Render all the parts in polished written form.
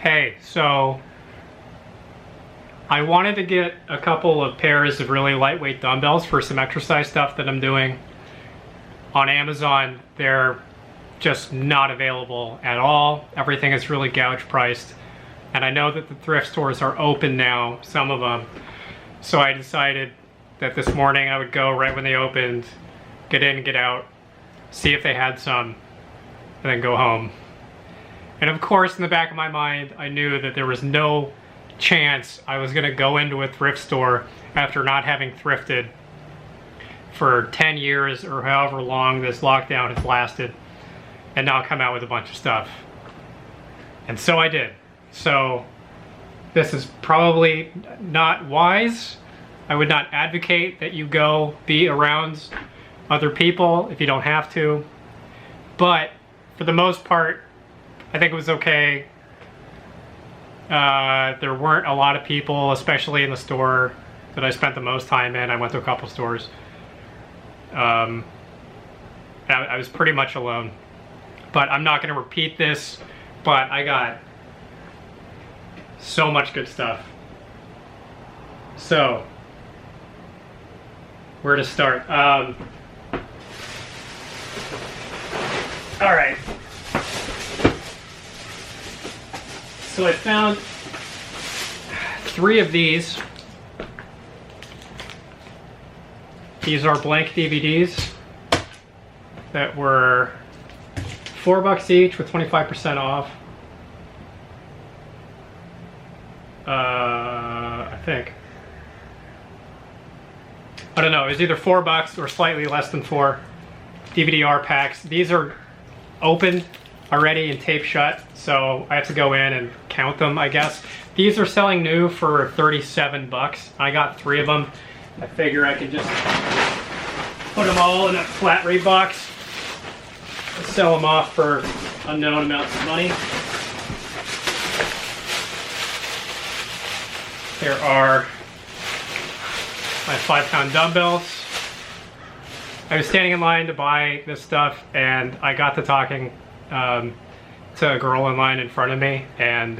Hey, so I wanted to get a couple of pairs of really lightweight dumbbells for some exercise stuff that I'm doing. On Amazon, they're just not available at all. Everything is really gouge priced. And I know that the thrift stores are open now, some of them. So I decided that this morning I would go right when they opened, get in, get out, see if they had some, and then go home. And of course, in the back of my mind, I knew that there was no chance I was gonna go into a thrift store after not having thrifted for 10 years or however long this lockdown has lasted and now come out with a bunch of stuff. And so I did. So this is probably not wise. I would not advocate that you go be around other people if you don't have to. But for the most part, I think it was okay. There weren't a lot of people, especially in the store that I spent the most time in. I went to a couple stores. I was pretty much alone. But I'm not going to repeat this, but I got so much good stuff. So, where to start? All right. So I found 3 of these. These are blank DVDs that were $4 each with 25% off. I think. I don't know, it was either $4 or slightly less than 4 DVD-R packs. These are open already and taped shut, so I have to go in and count them, I guess. These are selling new for $37. I got 3 of them. I figure I could just put them all in a flat rate box, sell them off for unknown amounts of money. There are my 5-pound dumbbells. I was standing in line to buy this stuff and I got to talking to a girl in line in front of me and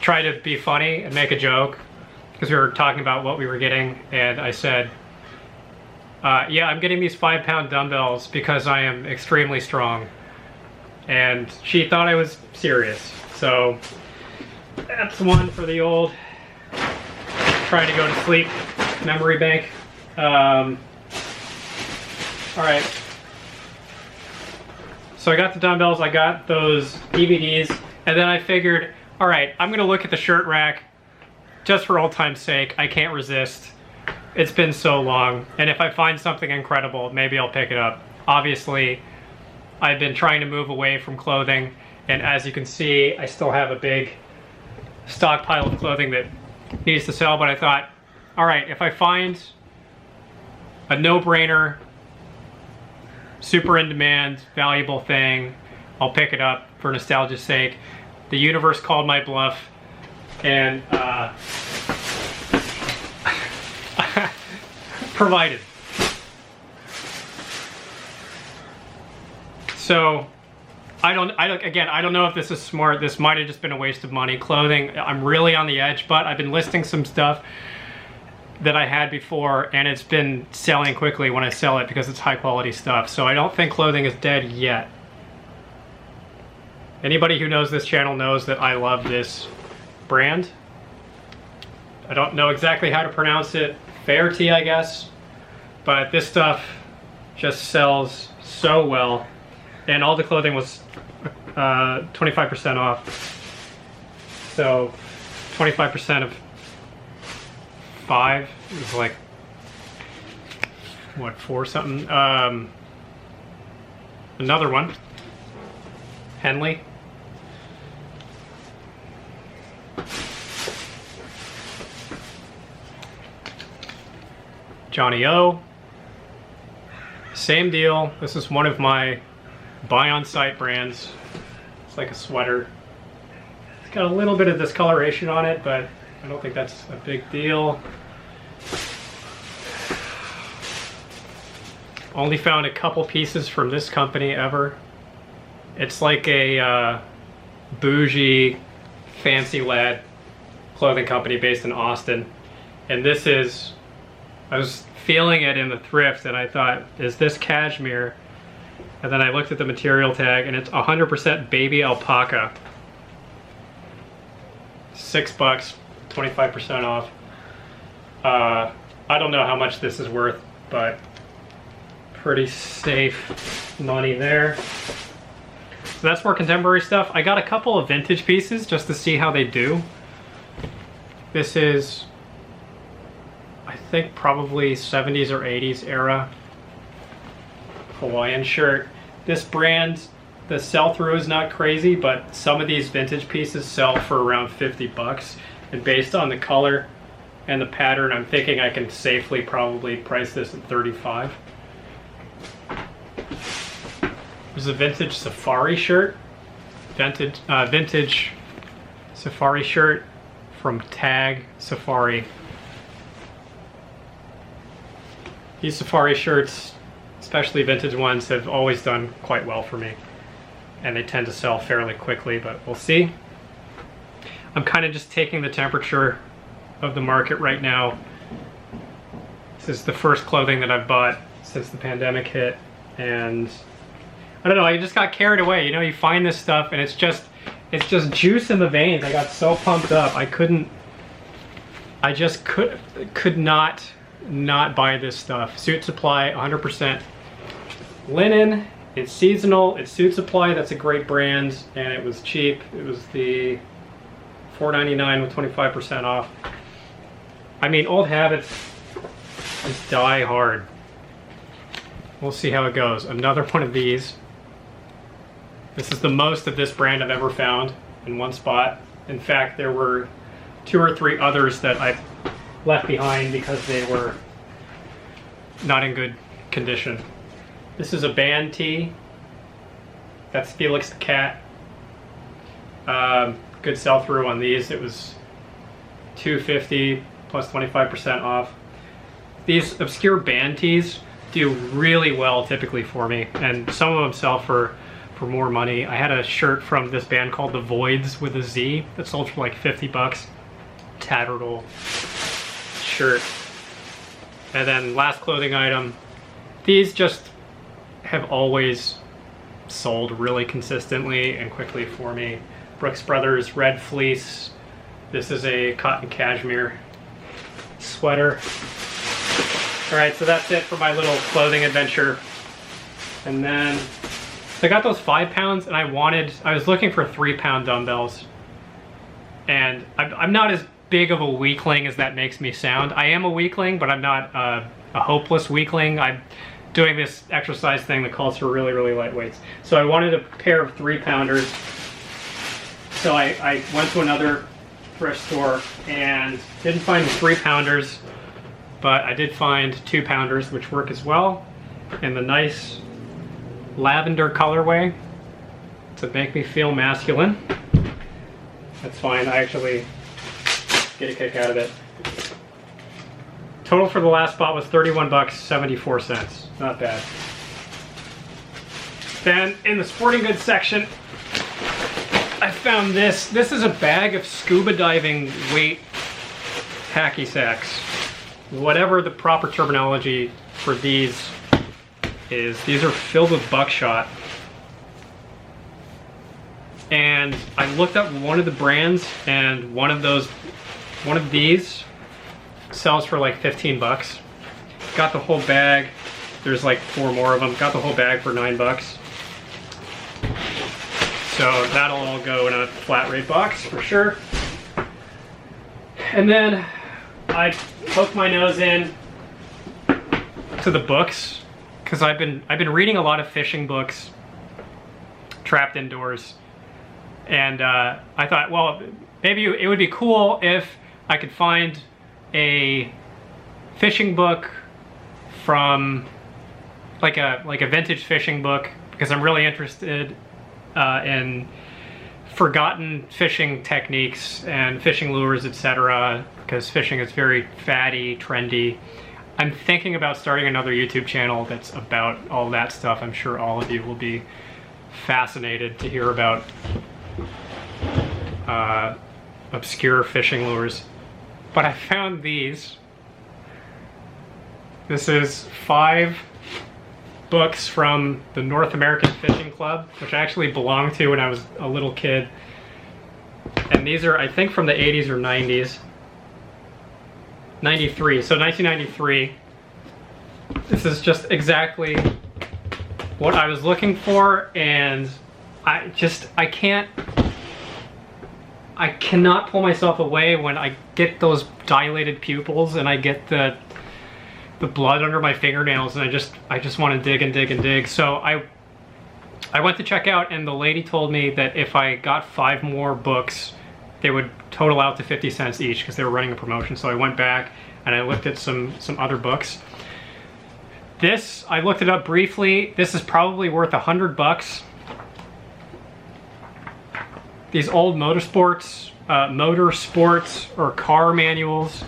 tried to be funny and make a joke because we were talking about what we were getting, and I said, yeah, I'm getting these 5-pound dumbbells because I am extremely strong. And she thought I was serious. So that's one for the old trying to go to sleep memory bank. All right. So I got the dumbbells, I got those DVDs, and then I figured, all right, I'm gonna look at the shirt rack just for old time's sake. I can't resist. It's been so long, and if I find something incredible, maybe I'll pick it up. Obviously, I've been trying to move away from clothing, and as you can see, I still have a big stockpile of clothing that needs to sell, but I thought, all right, if I find a no-brainer, super in demand, valuable thing, I'll pick it up for nostalgia's sake. The universe called my bluff, and provided. So I don't know if this is smart. This might have just been a waste of money. Clothing, I'm really on the edge, but I've been listing some stuff that I had before, and it's been selling quickly when I sell it because it's high quality stuff. So I don't think clothing is dead yet. Anybody who knows this channel knows that I love this brand. I don't know exactly how to pronounce it. Fairty, I guess. But this stuff just sells so well. And all the clothing was 25% off. So 25% of 5 is like, what, 4 something? Another one. Henley. Johnny O. Same deal. This is one of my buy on site brands. It's like a sweater. It's got a little bit of discoloration on it, but I don't think that's a big deal. Only found a couple pieces from this company ever. It's like a bougie fancy lad clothing company based in Austin. And this is, I was feeling it in the thrift and I thought, is this cashmere? And then I looked at the material tag and it's 100% baby alpaca. $6, 25% off. I don't know how much this is worth, but pretty safe money there. So that's more contemporary stuff. I got a couple of vintage pieces just to see how they do. This is, I think, probably 70s or 80s era Hawaiian shirt. This brand, the sell-through is not crazy, but some of these vintage pieces sell for around 50 bucks. And based on the color and the pattern, I'm thinking I can safely probably price this at 35. There's a vintage safari shirt. Vintage safari shirt from Tag Safari. These safari shirts, especially vintage ones, have always done quite well for me. And they tend to sell fairly quickly, but we'll see. I'm kind of just taking the temperature of the market right now. This is the first clothing that I've bought since the pandemic hit, and I don't know, I just got carried away. You know, you find this stuff and it's just juice in the veins. I got so pumped up. I just could not buy this stuff. Suit Supply, 100% linen. It's seasonal. It's Suit Supply. That's a great brand, and it was cheap. It was the $4.99 with 25% off. I mean, old habits just die hard. We'll see how it goes. Another one of these. This is the most of this brand I've ever found in one spot. In fact, there were 2 or 3 others that I left behind because they were not in good condition. This is a band tee. That's Felix the Cat. Good sell-through on these. It was $2.50 plus 25% off. These obscure band tees do really well typically for me, and some of them sell for more money. I had a shirt from this band called The Voids with a Z that sold for like 50 bucks. Tattered old shirt. And then last clothing item. These just have always sold really consistently and quickly for me. Brooks Brothers Red Fleece. This is a cotton cashmere sweater. Alright, so that's it for my little clothing adventure. And then I got those 5 pounds and I was looking for 3-pound dumbbells. And I'm not as big of a weakling as that makes me sound. I am a weakling, but I'm not a hopeless weakling. I'm doing this exercise thing that calls for really, really light weights. So I wanted a pair of 3-pounders. So I went to another thrift store and didn't find the 3-pounders, but I did find 2-pounders, which work as well, in the nice lavender colorway to make me feel masculine. That's fine. I actually get a kick out of it. Total for the last spot was 31 bucks 74 cents. Not bad. Then in the sporting goods section, I found this. This is a bag of scuba diving weight hacky sacks. Whatever the proper terminology for these is. These are filled with buckshot. And I looked up one of the brands, and one of these sells for like 15 bucks. Got the whole bag. There's like 4 more of them. Got the whole bag for 9 bucks. So that'll all go in a flat rate box for sure. And then I poked my nose in to the books, because I've been reading a lot of fishing books, trapped indoors, and I thought, well, maybe it would be cool if I could find a fishing book from like a vintage fishing book, because I'm really interested in forgotten fishing techniques and fishing lures, etc., because fishing is very fatty, trendy. I'm thinking about starting another YouTube channel that's about all that stuff. I'm sure all of you will be fascinated to hear about obscure fishing lures. But I found these. This is 5 books from the North American Fishing Club, which I actually belonged to when I was a little kid. And these are, I think, from the 80s or 90s. 93, so 1993. This is just exactly what I was looking for, and I cannot pull myself away when I get those dilated pupils and I get the blood under my fingernails, and I just want to dig and dig and dig. So I went to check out, and the lady told me that if I got 5 more books, they would total out to 50 cents each because they were running a promotion. So I went back and I looked at some other books. This, I looked it up briefly. This is probably worth $100. These old motorsports or car manuals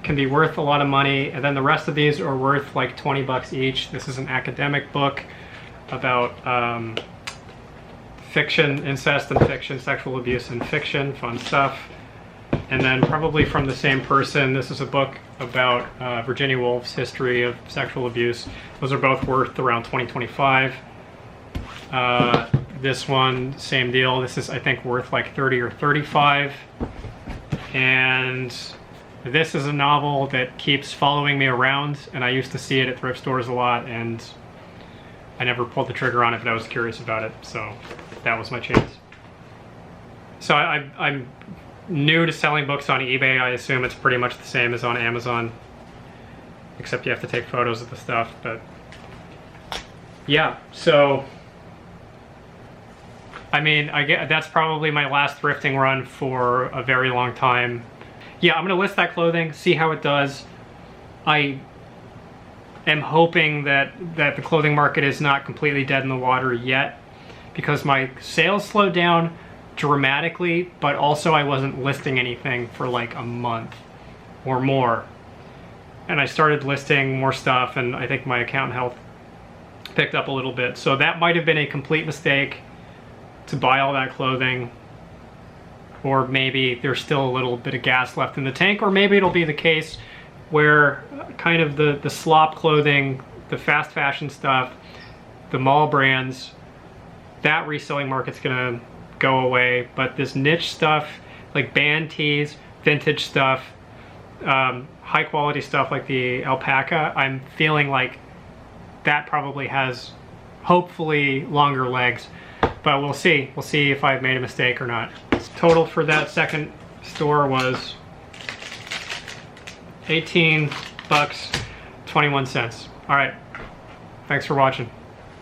can be worth a lot of money, and then the rest of these are worth like 20 bucks each. This is an academic book about fiction, incest and fiction, sexual abuse and fiction, fun stuff. And then probably from the same person, this is a book about Virginia Woolf's history of sexual abuse. Those are both worth around $20-25. This one, same deal. This is, I think, worth like 30 or 35. And this is a novel that keeps following me around, and I used to see it at thrift stores a lot, and I never pulled the trigger on it, but I was curious about it, so that was my chance. So I'm new to selling books on eBay. I assume it's pretty much the same as on Amazon, except you have to take photos of the stuff. But yeah, so I mean, that's probably my last thrifting run for a very long time. Yeah, I'm gonna list that clothing, see how it does. I am hoping that the clothing market is not completely dead in the water yet, because my sales slowed down dramatically, but also I wasn't listing anything for like a month or more. And I started listing more stuff, and I think my account health picked up a little bit. So that might have been a complete mistake to buy all that clothing. Or maybe there's still a little bit of gas left in the tank, or maybe it'll be the case where kind of the slop clothing, the fast fashion stuff, the mall brands, that reselling market's gonna go away. But this niche stuff, like band tees, vintage stuff, high quality stuff like the alpaca, I'm feeling like that probably has hopefully longer legs. But we'll see. We'll see if I've made a mistake or not. Total for that second store was $18.21. All right, thanks for watching.